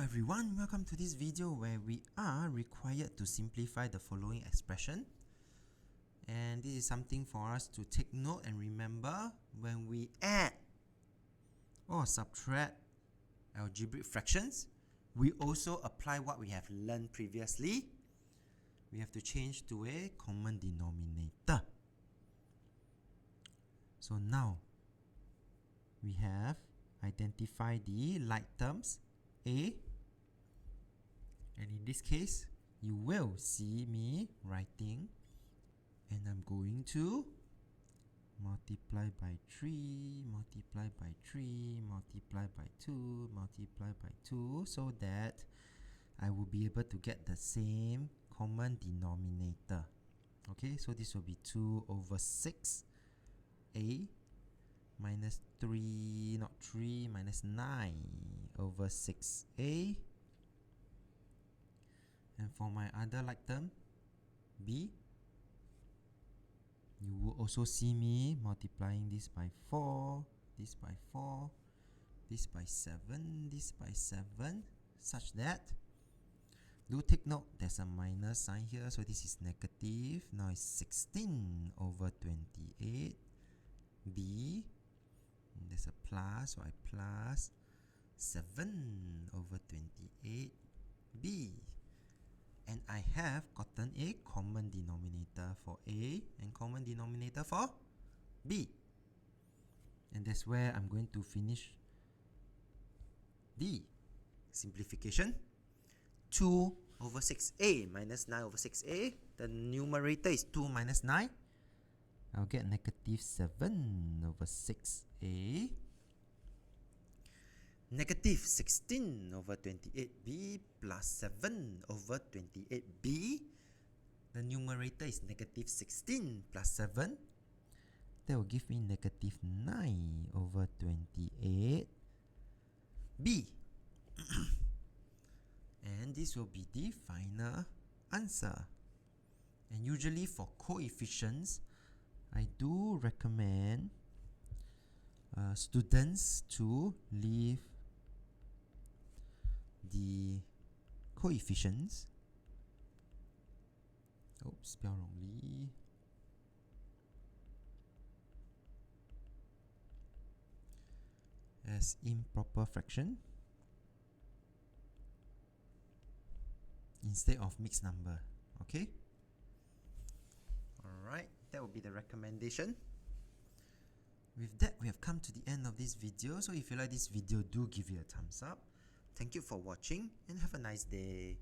everyone, welcome to this video where we are required to simplify the following expression. And this is something for us to take note and remember when we add or subtract algebraic fractions. We also apply what we have learned previously. We have to change to a common denominator. So now we have identified the like terms A, and in this case you will see me writing, and I'm going to multiply by 3, multiply by 3, multiply by 2, multiply by 2, so that I will be able to get the same common denominator. Okay, so this will be 2 over 6 A minus 3, not 3, minus 9 over 6a. And for my other like term, b, you will also see me multiplying this by 4, this by 4, this by 7, this by 7, such that, do take note, there's a minus sign here, so this is negative. Now it's 16 over 28, b, and there's a plus, so I plus 7 over 28b. And I have gotten a common denominator for A and common denominator for B. And that's where I'm going to finish the simplification. 2 over 6a minus 9 over 6a. The numerator is 2 minus 9. I'll get negative 7 over 6a. Negative 16 over 28b plus 7 over 28b. The numerator is negative 16 plus 7. That will give me negative 9 over 28b. And this will be the final answer. And usually for coefficients, I do recommend students to leave the coefficients, spell wrongly, as improper fraction instead of mixed number. Okay? Alright, that will be the recommendation. With that, we have come to the end of this video. So if you like this video, do give it a thumbs up. Thank you for watching and have a nice day.